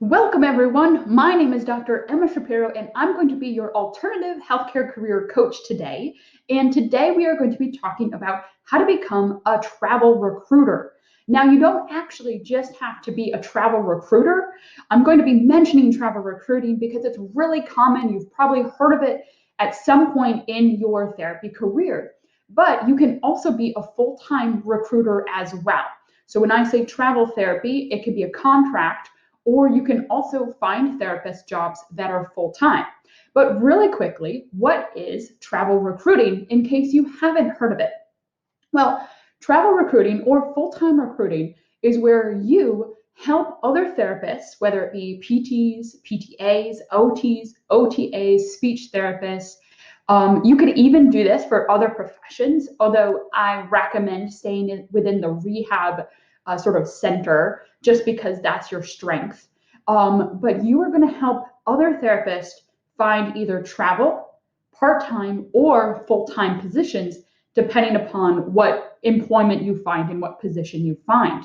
Welcome, everyone. My name is Dr. Emma Shapiro, and I'm going to be your alternative healthcare career coach today. And today we are going to be talking about how to become a travel recruiter. Now, you don't actually just have to be a travel recruiter. I'm going to be mentioning travel recruiting because it's really common. You've probably heard of it at some point in your therapy career. But you can also be a full-time recruiter as well. So when I say travel therapy, it could be a contract, or you can also find therapist jobs that are full-time. But really quickly, what is travel recruiting in case you haven't heard of it? Well, travel recruiting or full-time recruiting is where you help other therapists, whether it be PTs, PTAs, OTs, OTAs, speech therapists. You could even do this for other professions, although I recommend staying within the rehab sort of center just because that's your strength. But you are going to help other therapists find either travel, part-time, or full-time positions, depending upon what employment you find and what position you find.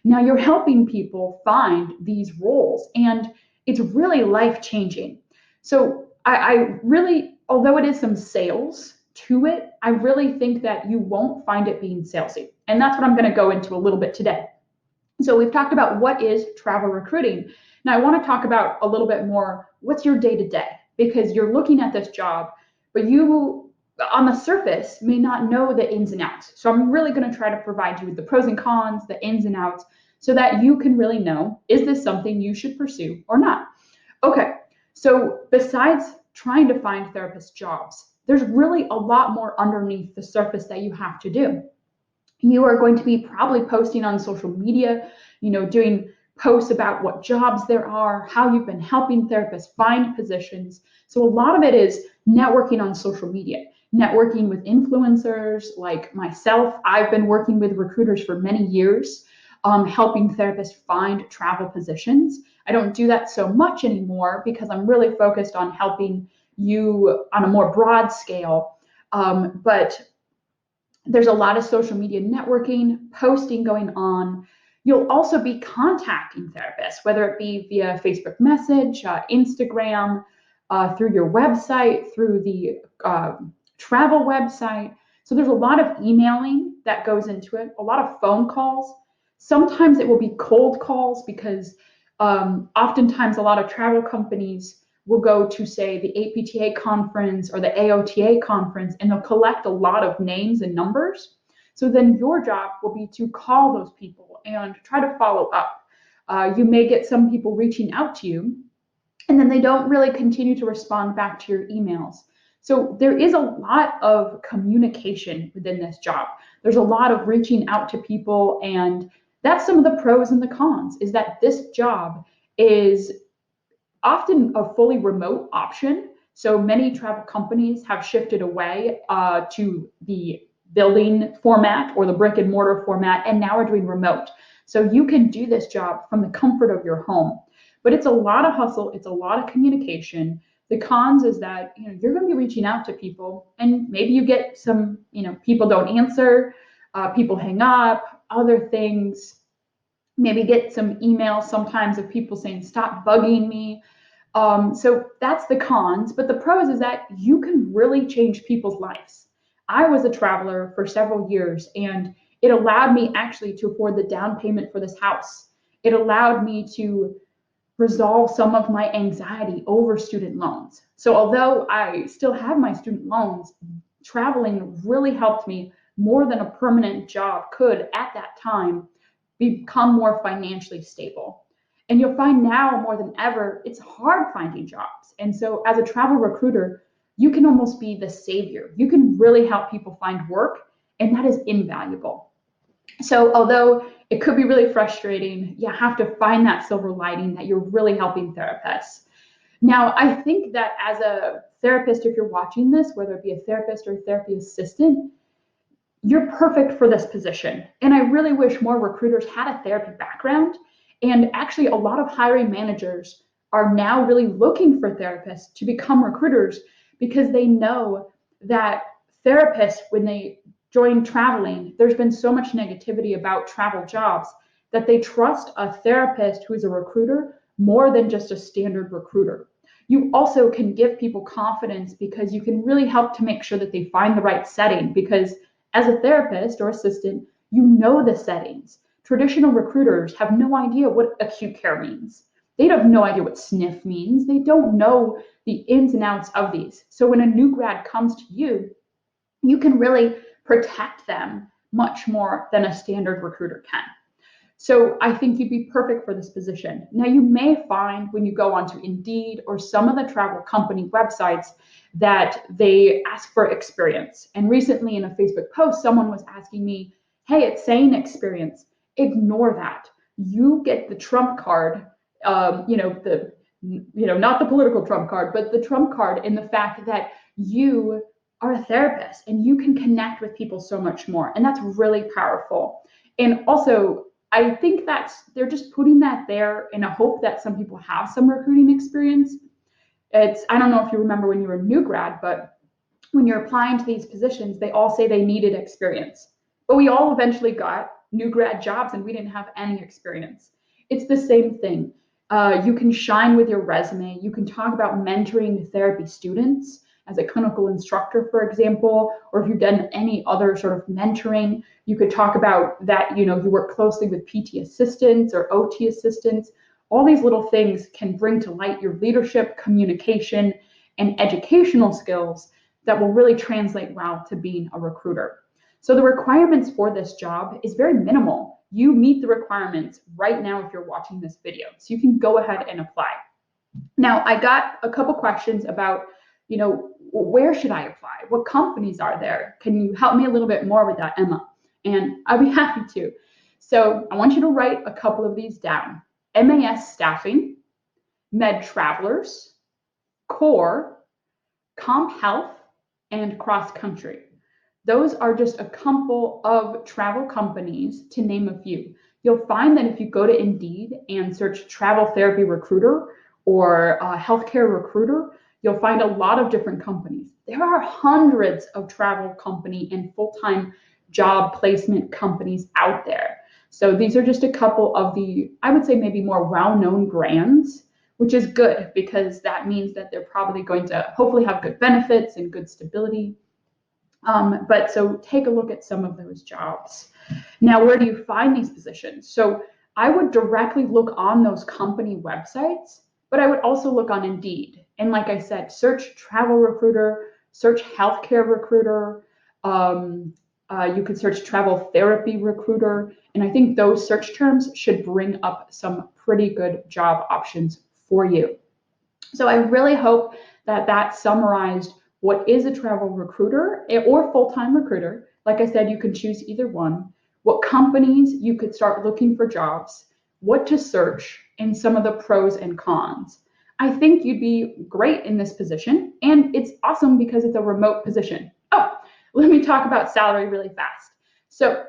Now, you're helping people find these roles, and it's really life-changing. So I really, although it is some sales to it, I really think that you won't find it being salesy. And that's what I'm going to go into a little bit today. So we've talked about what is travel recruiting. Now I want to talk about a little bit more what's your day to day, because you're looking at this job, but you on the surface may not know the ins and outs. So I'm really going to try to provide you with the pros and cons, the ins and outs, so that you can really know, is this something you should pursue or not? Okay, so besides trying to find therapist jobs, there's really a lot more underneath the surface that you have to do. You are going to be probably posting on social media, doing posts about what jobs there are, how you've been helping therapists find positions. So a lot of it is networking on social media, networking with influencers like myself. I've been working with recruiters for many years, helping therapists find travel positions. I don't do that so much anymore because I'm really focused on helping you on a more broad scale. But there's a lot of social media networking, posting going on. You'll also be contacting therapists, whether it be via Facebook message, Instagram, through your website, through the travel website. So there's a lot of emailing that goes into it, a lot of phone calls. Sometimes it will be cold calls because oftentimes a lot of travel companies will go to, say, the APTA conference or the AOTA conference, and they'll collect a lot of names and numbers. So then your job will be to call those people and try to follow up. You may get some people reaching out to you, and then they don't really continue to respond back to your emails. So there is a lot of communication within this job. There's a lot of reaching out to people, and that's some of the pros and the cons, is that this job is often a fully remote option. So many travel companies have shifted away to the building format or the brick and mortar format, and now are doing remote. So you can do this job from the comfort of your home. But it's a lot of hustle, it's a lot of communication. The cons is that you're going to be reaching out to people, and maybe you get some, people don't answer, people hang up, other things. Maybe get some emails sometimes of people saying, stop bugging me. So that's the cons, but the pros is that you can really change people's lives. I was a traveler for several years, and it allowed me actually to afford the down payment for this house. It allowed me to resolve some of my anxiety over student loans. So although I still have my student loans, traveling really helped me more than a permanent job could at that time become more financially stable. And you'll find now more than ever, it's hard finding jobs. And so as a travel recruiter, you can almost be the savior. You can really help people find work, and that is invaluable. So although it could be really frustrating, you have to find that silver lining that you're really helping therapists. Now, I think that as a therapist, if you're watching this, whether it be a therapist or a therapy assistant, you're perfect for this position. And I really wish more recruiters had a therapy background. And actually, a lot of hiring managers are now really looking for therapists to become recruiters because they know that therapists, when they join traveling, there's been so much negativity about travel jobs that they trust a therapist who is a recruiter more than just a standard recruiter. You also can give people confidence because you can really help to make sure that they find the right setting, because as a therapist or assistant, you know the settings. Traditional recruiters have no idea what acute care means. They have no idea what SNF means. They don't know the ins and outs of these. So when a new grad comes to you, you can really protect them much more than a standard recruiter can. So I think you'd be perfect for this position. Now, you may find when you go onto Indeed or some of the travel company websites that they ask for experience. And recently in a Facebook post, someone was asking me, hey, it's saying experience. Ignore that. You get the trump card, not the political trump card, but the trump card in the fact that you are a therapist and you can connect with people so much more. And that's really powerful. And also, I think they're just putting that there in a hope that some people have some recruiting experience. I don't know if you remember when you were a new grad, but when you're applying to these positions, they all say they needed experience. But we all eventually got new grad jobs and we didn't have any experience. It's the same thing. You can shine with your resume. You can talk about mentoring therapy students as a clinical instructor, for example, or if you've done any other sort of mentoring, you could talk about that, you work closely with PT assistants or OT assistants. All these little things can bring to light your leadership, communication, and educational skills that will really translate well to being a recruiter. So the requirements for this job is very minimal. You meet the requirements right now if you're watching this video. So you can go ahead and apply. Now, I got a couple questions about, where should I apply? What companies are there? Can you help me a little bit more with that, Emma? And I'd be happy to. So I want you to write a couple of these down. MAS Staffing, Med Travelers, Core, Comp Health, and Cross Country. Those are just a couple of travel companies, to name a few. You'll find that if you go to Indeed and search travel therapy recruiter or healthcare recruiter, you'll find a lot of different companies. There are hundreds of travel company and full-time job placement companies out there. So these are just a couple of the, I would say, maybe more well-known brands, which is good because that means that they're probably going to hopefully have good benefits and good stability. But so take a look at some of those jobs. Now, where do you find these positions? So I would directly look on those company websites, but I would also look on Indeed. And like I said, search travel recruiter, search healthcare recruiter. You could search travel therapy recruiter. And I think those search terms should bring up some pretty good job options for you. So I really hope that summarized what is a travel recruiter or full-time recruiter. Like I said, you can choose either one. What companies you could start looking for jobs, what to search, and some of the pros and cons. I think you'd be great in this position, and it's awesome because it's a remote position. Oh, let me talk about salary really fast. So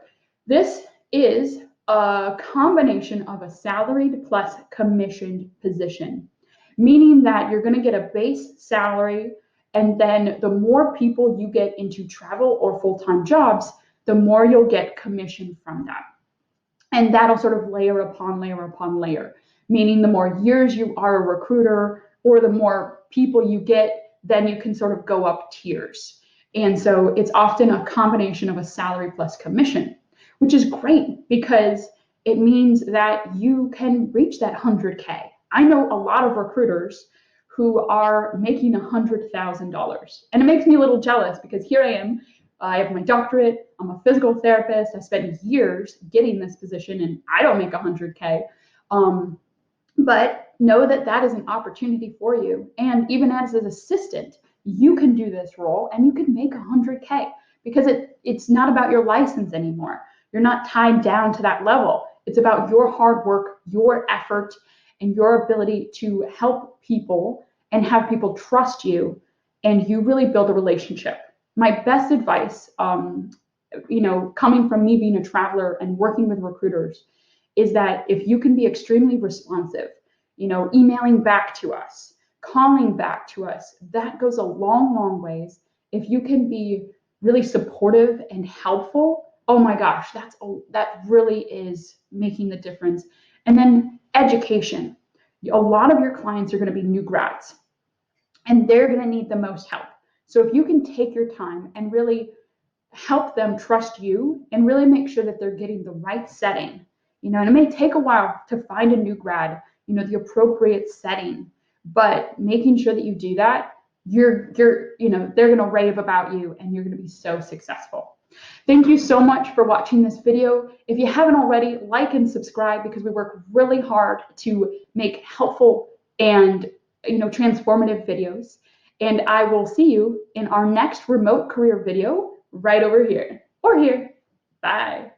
this is a combination of a salaried plus commissioned position, meaning that you're going to get a base salary, and then the more people you get into travel or full-time jobs, the more you'll get commission from that. And that'll sort of layer upon layer upon layer, meaning the more years you are a recruiter or the more people you get, then you can sort of go up tiers. And so it's often a combination of a salary plus commission, which is great because it means that you can reach that 100K. I know a lot of recruiters who are making $100,000. And it makes me a little jealous because here I am. I have my doctorate. I'm a physical therapist. I spent years getting this position and I don't make 100K. But know that that is an opportunity for you. And even as an assistant, you can do this role and you can make 100K because it's not about your license anymore. You're not tied down to that level. It's about your hard work, your effort, and your ability to help people and have people trust you, and you really build a relationship. My best advice, coming from me being a traveler and working with recruiters, is that if you can be extremely responsive, emailing back to us, calling back to us, that goes a long, long ways. If you can be really supportive and helpful, oh my gosh, that really is making the difference. And then education. A lot of your clients are going to be new grads, and they're going to need the most help. So if you can take your time and really help them trust you and really make sure that they're getting the right setting, and it may take a while to find a new grad, the appropriate setting, but making sure that you do that, they're going to rave about you and you're going to be so successful. Thank you so much for watching this video. If you haven't already, like and subscribe, because we work really hard to make helpful and transformative videos. And I will see you in our next remote career video right over here or here. Bye.